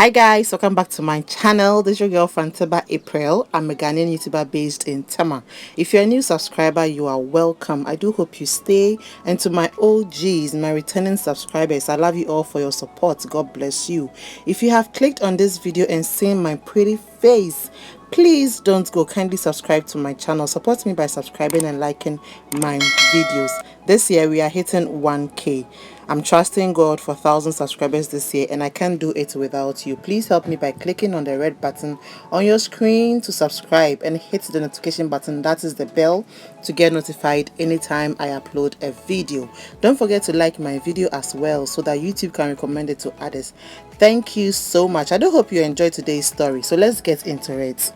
Hi guys, welcome back to my channel. This is your girl Fanteba April. I'm a Ghanaian YouTuber based in Tema. If you're a new subscriber, you are welcome. I do hope you stay. And to my OGs, my returning subscribers, I love you all for your support. God bless you. If you have clicked on this video and seen my pretty face, please don't go. Kindly subscribe to my channel. Support me by subscribing and liking my videos. This year we are hitting 1k. I'm trusting God for 1,000 subscribers this year, and I can't do it without you. Please help me by clicking on the red button on your screen to subscribe and hit the notification button, that is the bell, to get notified anytime I upload a video. Don't forget to like my video as well so that YouTube can recommend it to others. Thank you so much. I do hope you enjoyed today's story. So let's get into it.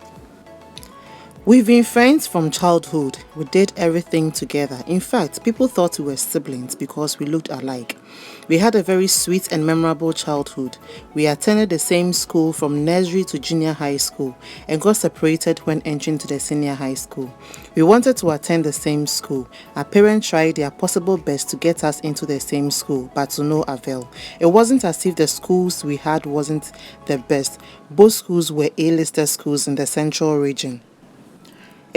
We've been friends from childhood. We did everything together. In fact, people thought we were siblings because we looked alike. We had a very sweet and memorable childhood. We attended the same school from nursery to junior high school and got separated when entering to the senior high school. We wanted to attend the same school. Our parents tried their possible best to get us into the same school, but to no avail. It wasn't as if the schools we had wasn't the best. Both schools were A-listed schools in the central region.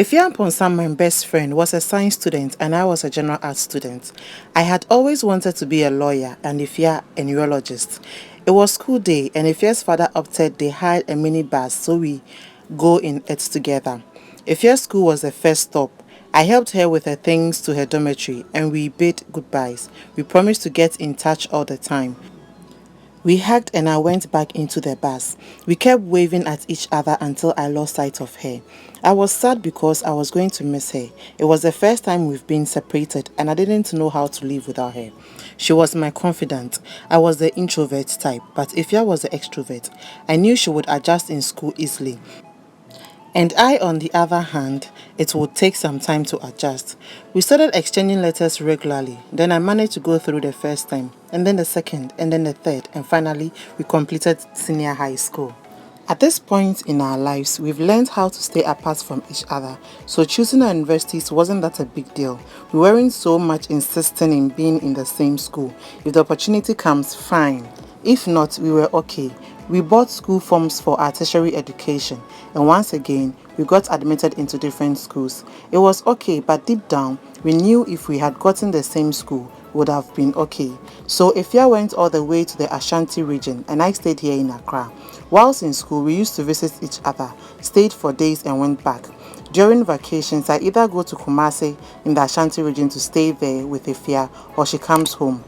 Ifya Ponsam, my best friend, was a science student and I was a general arts student. I had always wanted to be a lawyer and Ifya a neurologist. It was school day and Ifya's father opted they hired a minibus so we go in it together. Ifya's school was the first stop. I helped her with her things to her dormitory and we bid goodbyes. We promised to get in touch all the time. We hugged and I went back into the bus. We kept waving at each other until I lost sight of her. I was sad because I was going to miss her. It was the first time we've been separated and I didn't know how to live without her. She was my confidant. I was the introvert type, but Ifya was the extrovert. I knew she would adjust in school easily. And I, on the other hand, it would take some time to adjust. We started exchanging letters regularly. Then I managed to go through the first time, and then the second, and then the third, and finally we completed senior high school. At this point in our lives, we've learned how to stay apart from each other, so choosing our universities wasn't that a big deal. We weren't so much insisting in being in the same school. If the opportunity comes, fine. If not, we were okay. We bought school forms for our tertiary education, and once again, we got admitted into different schools. It was okay, but deep down, we knew if we had gotten the same school, would have been okay. So Ifya went all the way to the Ashanti region and I stayed here in Accra. Whilst in school, we used to visit each other, stayed for days and went back. During vacations, I either go to Kumasi in the Ashanti region to stay there with Ifya or she comes home.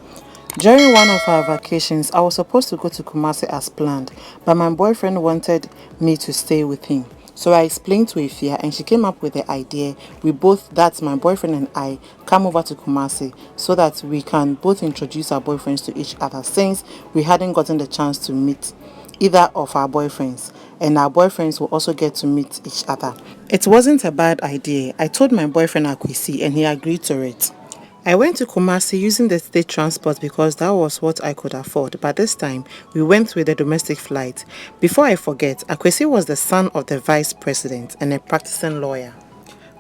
During one of our vacations, I was supposed to go to Kumasi as planned, but my boyfriend wanted me to stay with him. So I explained to Ifya and she came up with the idea we both, that's my boyfriend and I, come over to Kumasi so that we can both introduce our boyfriends to each other since we hadn't gotten the chance to meet either of our boyfriends, and our boyfriends will also get to meet each other. It wasn't a bad idea. I told my boyfriend Akwesi and he agreed to it. I went to Kumasi using the state transport because that was what I could afford, but this time we went with a domestic flight. Before I forget, Akwesi was the son of the vice president and a practicing lawyer.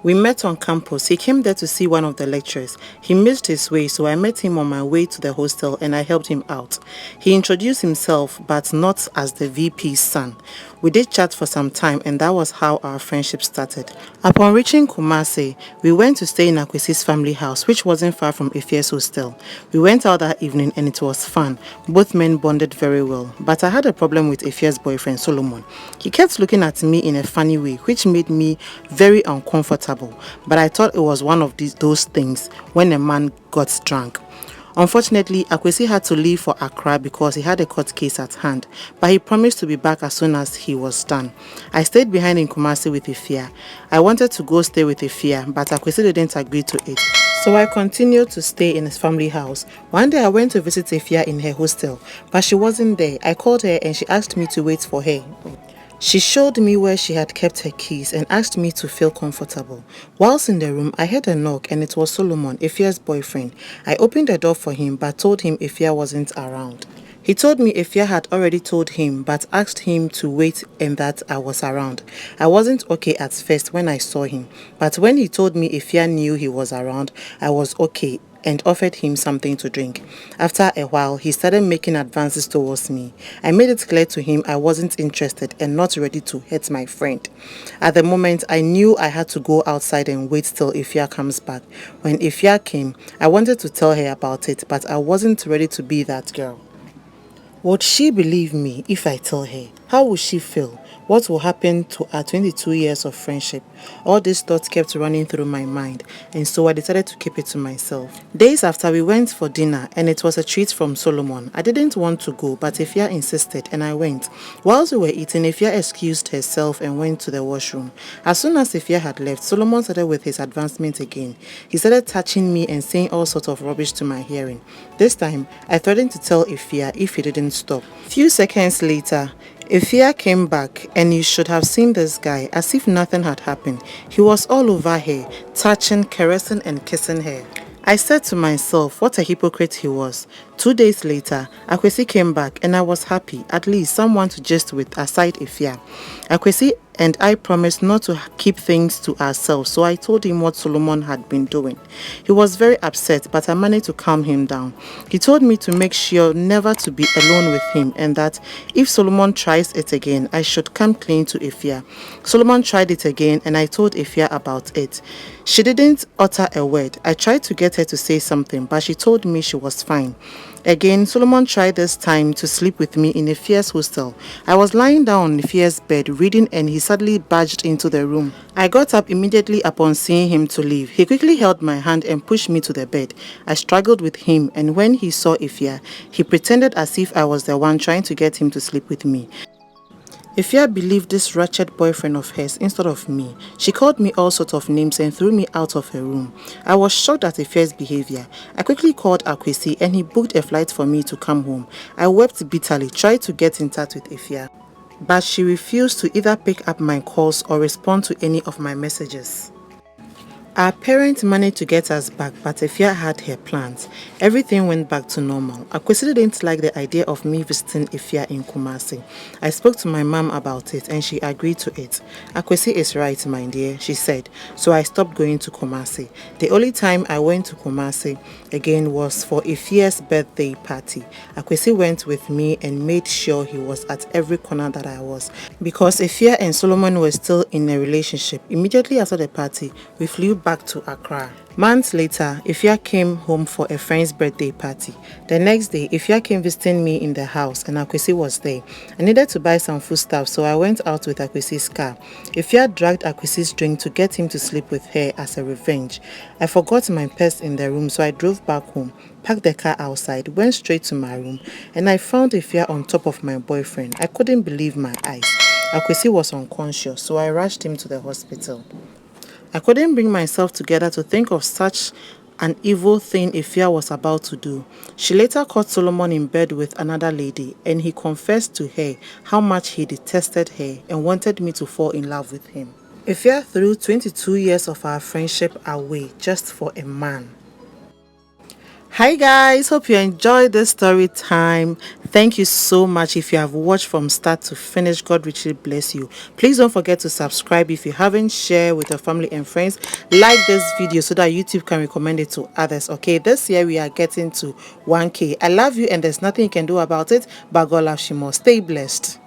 We met on campus. He came there to see one of the lecturers. He missed his way, so I met him on my way to the hostel and I helped him out. He introduced himself, but not as the VP's son. We did chat for some time and that was how our friendship started. Upon reaching Kumasi, we went to stay in Akwesi's family house, which wasn't far from Ife's hostel. We went out that evening and it was fun. Both men bonded very well, but I had a problem with Ife's boyfriend, Solomon. He kept looking at me in a funny way, which made me very uncomfortable, but I thought it was one of those things when a man got drunk. Unfortunately, Akwesi had to leave for Accra because he had a court case at hand, but he promised to be back as soon as he was done. I stayed behind in Kumasi with Ifya. I wanted to go stay with Ifya, but Akwesi didn't agree to it. So I continued to stay in his family house. One day I went to visit Ifya in her hostel, but she wasn't there. I called her and she asked me to wait for her. She showed me where she had kept her keys and asked me to feel comfortable. Whilst in the room, I heard a knock and it was Solomon, Ifya's boyfriend. I opened the door for him but told him Ifya wasn't around. He told me Ifya had already told him but asked him to wait and that I was around. I wasn't okay at first when I saw him, but when he told me Ifya knew he was around, I was okay and offered him something to drink. After a while, he started making advances towards me. I made it clear to him I wasn't interested and not ready to hurt my friend. At the moment, I knew I had to go outside and wait till Ifya comes back. When Ifya came, I wanted to tell her about it, but I wasn't ready to be that girl. Would she believe me if I tell her? How would she feel? What will happen to our 22 years of friendship? All these thoughts kept running through my mind, and so I decided to keep it to myself. Days after, we went for dinner, and it was a treat from Solomon. I didn't want to go, but Ifya insisted, and I went. Whilst we were eating, Ifya excused herself and went to the washroom. As soon as Ifya had left, Solomon started with his advancement again. He started touching me and saying all sorts of rubbish to my hearing. This time, I threatened to tell Ifya if he didn't stop. Few seconds later, Ifya came back, and you should have seen this guy as if nothing had happened. He was all over her, touching, caressing and kissing her. I said to myself what a hypocrite he was. 2 days later, Akwesi came back and I was happy, at least someone to jest with aside Ifya. Akwesi and I promised not to keep things to ourselves, so I told him what Solomon had been doing. He was very upset, but I managed to calm him down. He told me to make sure never to be alone with him and that if Solomon tries it again, I should come clean to Ifya. Solomon tried it again and I told Ifya about it. She didn't utter a word. I tried to get her to say something, but she told me she was fine. Again, Solomon tried this time to sleep with me in Ifya's hostel. I was lying down on Ifya's bed reading and he suddenly barged into the room. I got up immediately upon seeing him to leave. He quickly held my hand and pushed me to the bed. I struggled with him, and when he saw Ifya, he pretended as if I was the one trying to get him to sleep with me. Ifya believed this wretched boyfriend of hers instead of me. She called me all sorts of names and threw me out of her room. I was shocked at Ifya's behavior. I quickly called Akwesi and he booked a flight for me to come home. I wept bitterly, tried to get in touch with Ifya, but she refused to either pick up my calls or respond to any of my messages. Our parents managed to get us back, but Ifya had her plans. Everything went back to normal. Akwesi didn't like the idea of me visiting Ifya in Kumasi. I spoke to my mom about it and she agreed to it. Akwesi is right, my dear, she said, so I stopped going to Kumasi. The only time I went to Kumasi again was for Ifya's birthday party. Akwesi went with me and made sure he was at every corner that I was. Because Ifya and Solomon were still in a relationship, immediately after the party, we flew back to Accra. Months later, Ifya came home for a friend's birthday party. The next day, Ifya came visiting me in the house and Akwesi was there. I needed to buy some foodstuff, so I went out with Akwesi's car. Ifya dragged Akwesi's drink to get him to sleep with her as a revenge. I forgot my purse in the room, so I drove back home, parked the car outside, went straight to my room, and I found Ifya on top of my boyfriend. I couldn't believe my eyes. Akwesi was unconscious, so I rushed him to the hospital. I couldn't bring myself together to think of such an evil thing Ifya was about to do. She later caught Solomon in bed with another lady, and he confessed to her how much he detested her and wanted me to fall in love with him. Ifya threw 22 years of our friendship away just for a man. Hi guys, hope you enjoyed this story time. Thank you so much. If you have watched from start to finish, God richly bless you. Please don't forget to subscribe if you haven't. Share with your family and friends. Like this video so that YouTube can recommend it to others. Okay, this year we are getting to 1K. I love you and there's nothing you can do about it, but God loves you more. Stay blessed.